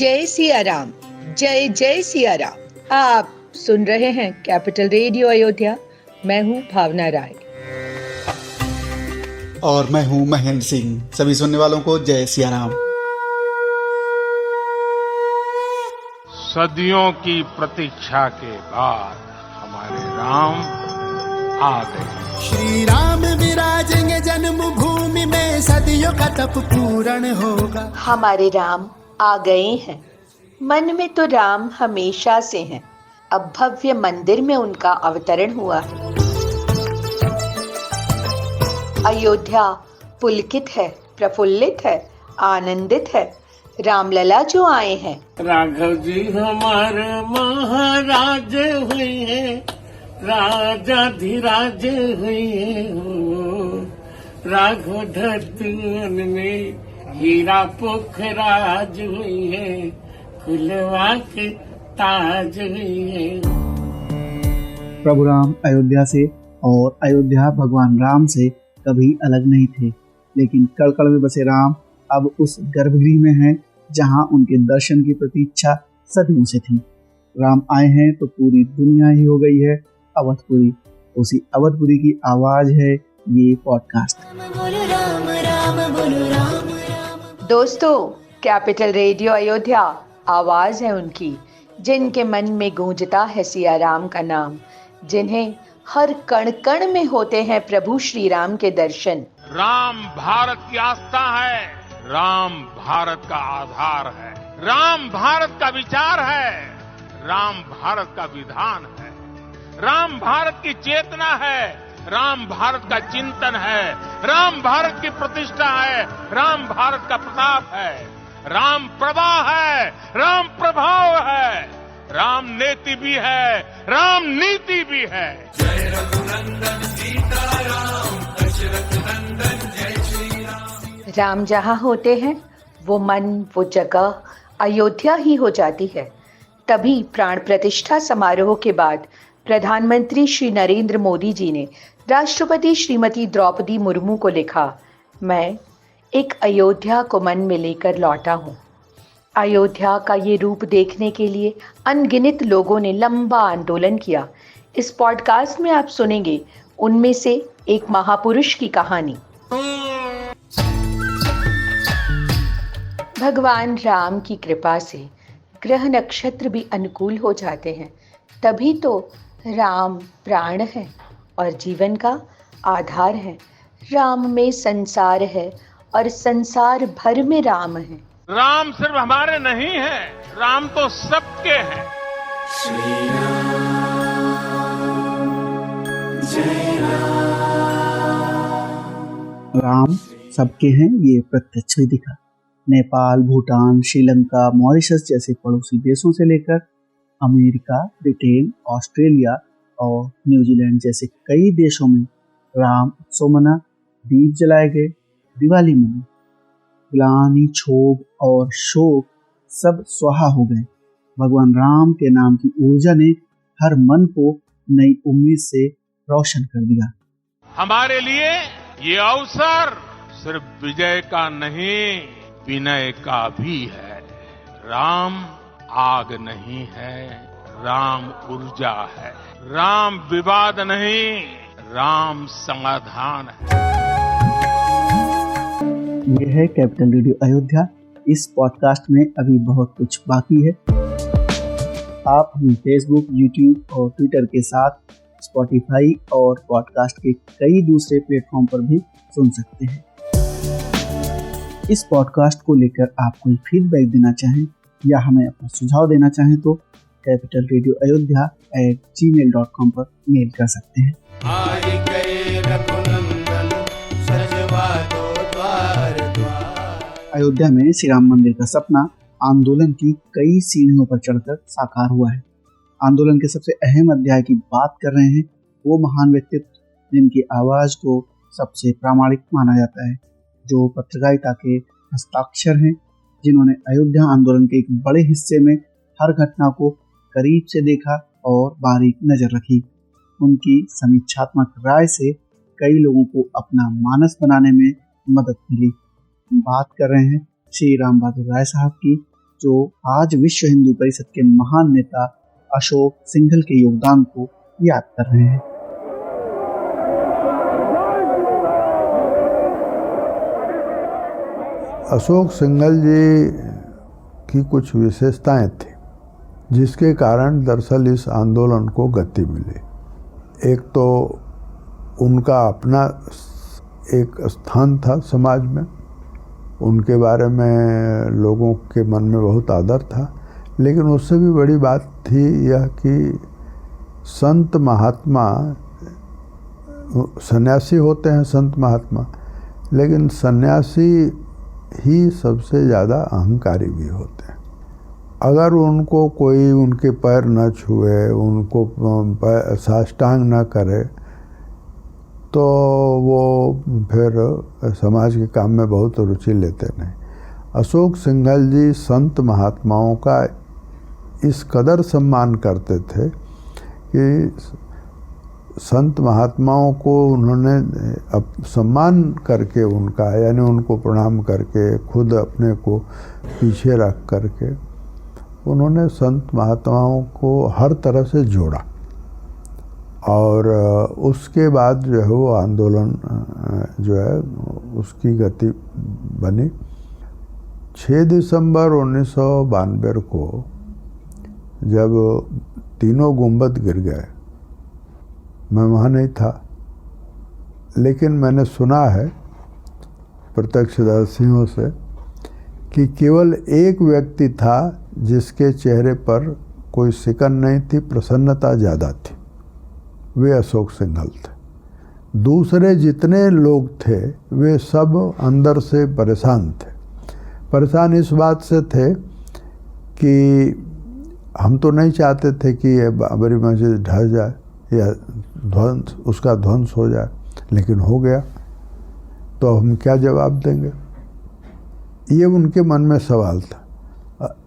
जय सिया राम, जय जय सिया राम। आप सुन रहे हैं कैपिटल रेडियो अयोध्या। मैं हूँ भावना राय और मैं हूँ महेंद्र सिंह। सभी सुनने वालों को जय सिया राम। सदियों की प्रतीक्षा के बाद हमारे राम आ गए। श्री राम विराजेंगे जन्मभूमि में, सदियों का तप पूर्ण होगा। हमारे राम आ गए हैं। मन में तो राम हमेशा से हैं। अब भव्य मंदिर में उनका अवतरण हुआ है। अयोध्या पुलकित है, प्रफुल्लित है, आनंदित है। रामलला जो आए हैं। राघव जी हमारे महाराज हुए हैं, राजाधिराज हुए हैं। राघव धरती में हीरा पोखराज हुई है, खुलवा के ताज हुई है। प्रभु राम अयोध्या से और अयोध्या भगवान राम से कभी अलग नहीं थे, लेकिन कड़कड़ में बसे राम अब उस गर्भगृह में हैं जहां उनके दर्शन की प्रतीक्षा सदियों से थी। राम आए हैं तो पूरी दुनिया ही हो गई है अवधपुरी। उसी अवधपुरी की आवाज है ये पॉडकास्ट। दोस्तों, कैपिटल रेडियो अयोध्या आवाज है उनकी, जिनके मन में गूंजता है सिया राम का नाम, जिन्हें हर कण कण में होते हैं प्रभु श्री राम के दर्शन। राम भारत की आस्था है, राम भारत का आधार है, राम भारत का विचार है, राम भारत का विधान है, राम भारत की चेतना है, राम भारत का चिंतन है, राम भारत की प्रतिष्ठा है, राम भारत का प्रताप है, राम प्रवाह है, राम प्रभाव है, राम नेति भी है, राम नीति भी है। जय रघुनंदन सीता राम, दशरथ नंदन जय श्री राम। राम जहाँ होते हैं वो मन, वो जगह अयोध्या ही हो जाती है। तभी प्राण प्रतिष्ठा समारोह के बाद प्रधानमंत्री श्री नरेंद्र मोदी जी ने राष्ट्रपति श्रीमती द्रौपदी मुर्मू को लिखा, मैं एक अयोध्या को मन में लेकर लौटा हूँ। अयोध्या का ये रूप देखने के लिए अनगिनत लोगों ने लंबा आंदोलन किया। इस पॉडकास्ट में आप सुनेंगे उनमें से एक महापुरुष की कहानी। भगवान राम की कृपा से ग्रह नक्षत्र भी अनुकूल हो जाते हैं। तभी तो राम प्राण है और जीवन का आधार है। राम में संसार है और संसार भर में राम है। राम सिर्फ हमारे नहीं है, राम तो सबके हैं। श्री राम जय राम। राम सबके हैं ये प्रत्यक्ष भी दिखा। नेपाल, भूटान, श्रीलंका, मॉरिशस जैसे पड़ोसी देशों से लेकर अमेरिका, ब्रिटेन, ऑस्ट्रेलिया और न्यूजीलैंड जैसे कई देशों में राम उत्सव मना, दीप जलाए गए, दिवाली मनी। ग्लानि, क्षोभ और शोक सब स्वाहा हो गए। भगवान राम के नाम की ऊर्जा ने हर मन को नई उम्मीद से रोशन कर दिया। हमारे लिए ये अवसर सिर्फ विजय का नहीं, विनय का भी है। राम आग नहीं है, राम ऊर्जा है। राम विवाद नहीं, राम समाधान है। यह है कैपिटल रेडियो अयोध्या। इस पॉडकास्ट में अभी बहुत कुछ बाकी है। आप हमें फेसबुक, यूट्यूब और ट्विटर के साथ स्पॉटिफाई और पॉडकास्ट के कई दूसरे प्लेटफॉर्म पर भी सुन सकते हैं। इस पॉडकास्ट को लेकर आप कोई फीडबैक देना चाहें या हमें अपना सुझाव देना चाहें तो कैपिटल रेडियो अयोध्या @gmail.com पर मेल कर सकते हैं। आए गए रघुनंदन, सजवा दो द्वार द्वार। अयोध्या में श्री राम मंदिर का सपना आंदोलन की कई सीढ़ियों पर चढ़कर साकार हुआ है। आंदोलन के सबसे अहम अध्याय की बात कर रहे हैं वो महान व्यक्तित्व जिनकी आवाज को सबसे प्रामाणिक माना जाता है, जो पत्रकारिता के हस्ताक्षर हैं, जिन्होंने अयोध्या आंदोलन के एक बड़े हिस्से में हर घटना को करीब से देखा और बारीक नजर रखी। उनकी समीक्षात्मक राय से कई लोगों को अपना मानस बनाने में मदद मिली। बात कर रहे हैं श्री राम बहादुर राय साहब की, जो आज विश्व हिंदू परिषद के महान नेता अशोक सिंघल के योगदान को याद कर रहे हैं। अशोक सिंघल जी की कुछ विशेषताएं थी जिसके कारण दरअसल इस आंदोलन को गति मिली। एक तो उनका अपना एक स्थान था समाज में, उनके बारे में लोगों के मन में बहुत आदर था, लेकिन उससे भी बड़ी बात थी यह कि संत महात्मा, सन्यासी होते हैं संत महात्मा, लेकिन सन्यासी ही सबसे ज़्यादा अहंकारी भी होते हैं। अगर उनको कोई उनके पैर न छुए, उनको साष्टांग न करे, तो वो फिर समाज के काम में बहुत रुचि लेते नहीं। अशोक सिंघल जी संत महात्माओं का इस कदर सम्मान करते थे कि संत महात्माओं को उन्होंने सम्मान करके उनका, यानी उनको प्रणाम करके, खुद अपने को पीछे रख करके उन्होंने संत महात्माओं को हर तरह से जोड़ा। और उसके बाद जो है वो आंदोलन जो है उसकी गति बनी। 6 दिसंबर 1992 को जब तीनों गुंबद गिर गए, मैं वहाँ नहीं था, लेकिन मैंने सुना है प्रत्यक्षदर्शियों से कि केवल एक व्यक्ति था जिसके चेहरे पर कोई सिकन नहीं थी, प्रसन्नता ज़्यादा थी, वे अशोक सिंघल थे। दूसरे जितने लोग थे वे सब अंदर से परेशान थे। परेशान इस बात से थे कि हम तो नहीं चाहते थे कि ये बाबरी मस्जिद ढह जाए या उसका ध्वंस हो जाए, लेकिन हो गया, तो हम क्या जवाब देंगे, ये उनके मन में सवाल था।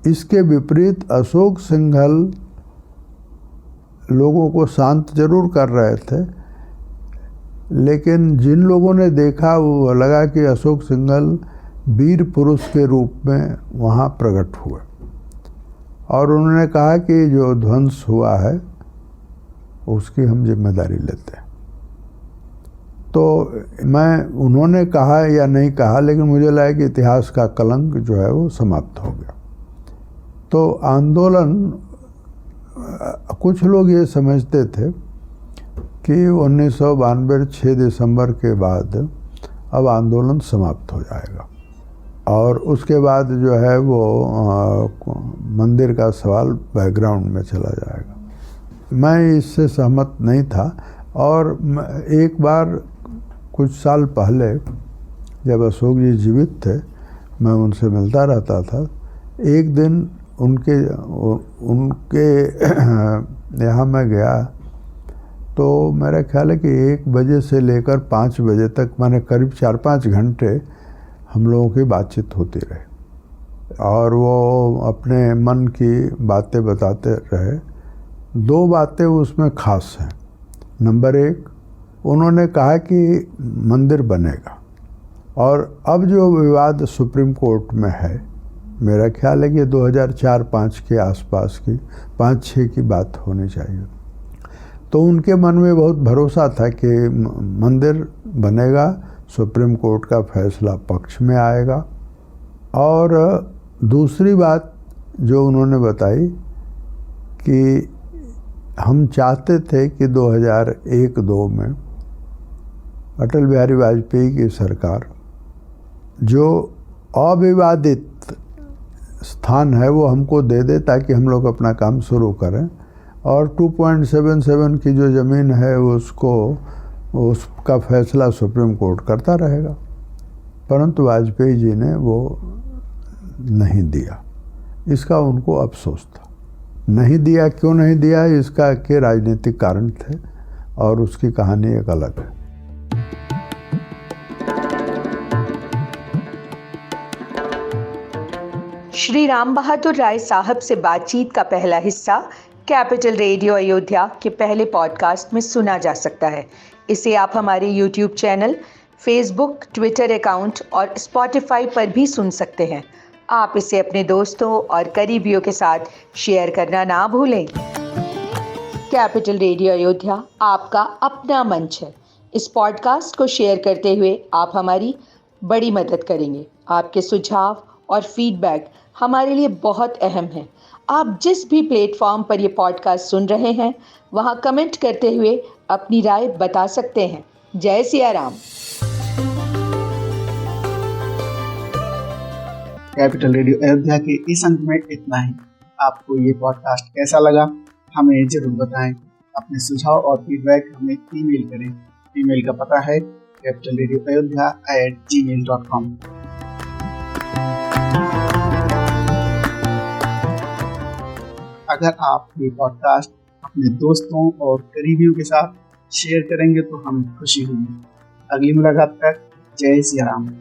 इसके विपरीत अशोक सिंघल लोगों को शांत जरूर कर रहे थे, लेकिन जिन लोगों ने देखा वो लगा कि अशोक सिंघल वीर पुरुष के रूप में वहाँ प्रकट हुए, और उन्होंने कहा कि जो ध्वंस हुआ है उसकी हम जिम्मेदारी लेते हैं। तो उन्होंने कहा या नहीं कहा, लेकिन मुझे लगा कि इतिहास का कलंक जो है वो समाप्त हो गया। तो आंदोलन, कुछ लोग ये समझते थे कि 1992 6 दिसंबर के बाद अब आंदोलन समाप्त हो जाएगा और उसके बाद जो है वो मंदिर का सवाल बैकग्राउंड में चला जाएगा। मैं इससे सहमत नहीं था, और एक बार कुछ साल पहले जब अशोक जी जीवित थे, मैं उनसे मिलता रहता था। एक दिन उनके यहाँ मैं गया, तो मेरा ख्याल है कि 1 बजे से लेकर 5 बजे तक, माने करीब 4-5 घंटे हम लोगों की बातचीत होती रही, और वो अपने मन की बातें बताते रहे। 2 बातें उसमें खास हैं। नंबर 1, उन्होंने कहा कि मंदिर बनेगा, और अब जो विवाद सुप्रीम कोर्ट में है, मेरा ख्याल है कि 2004-5 के आसपास की, 5-6 की बात होनी चाहिए। तो उनके मन में बहुत भरोसा था कि मंदिर बनेगा, सुप्रीम कोर्ट का फैसला पक्ष में आएगा। और दूसरी बात जो उन्होंने बताई कि हम चाहते थे कि 2001-2 में अटल बिहारी वाजपेयी की सरकार जो अविवादित स्थान है वो हमको दे दे, ताकि हम लोग अपना काम शुरू करें, और 2.77 की जो ज़मीन है उसका फैसला सुप्रीम कोर्ट करता रहेगा। परंतु वाजपेयी जी ने वो नहीं दिया, इसका उनको अफसोस था। नहीं दिया, क्यों नहीं दिया, इसका के राजनीतिक कारण थे, और उसकी कहानी एक अलग है। श्री राम बहादुर राय साहब से बातचीत का पहला हिस्सा कैपिटल रेडियो अयोध्या के पहले पॉडकास्ट में सुना जा सकता है। इसे आप हमारे YouTube channel, Facebook, Twitter account और Spotify पर भी सुन सकते हैं। आप इसे अपने दोस्तों और करीबियों के साथ शेयर करना ना भूलें। कैपिटल रेडियो अयोध्या आपका अपना मंच है। इस पॉडकास्ट को शेयर करते हुए आप हमारी बड़ी मदद करेंगे। आपके सुझाव और फीडबैक हमारे लिए बहुत अहम है। आप जिस भी प्लेटफॉर्म पर ये पॉडकास्ट सुन रहे हैं वहाँ कमेंट करते हुए अपनी राय बता सकते हैं। जय सिया राम। कैपिटल रेडियो अयोध्या के इस अंक में इतना ही। आपको ये पॉडकास्ट कैसा लगा हमें जरूर बताएं। अपने सुझाव और फीडबैक हमें ईमेल करें। ईमेल का पता है capitalradioayodhya@gmail.com। अगर आप ये पॉडकास्ट अपने दोस्तों और करीबियों के साथ शेयर करेंगे तो हमें खुशी होगी। अगली मुलाकात तक जय सिया राम।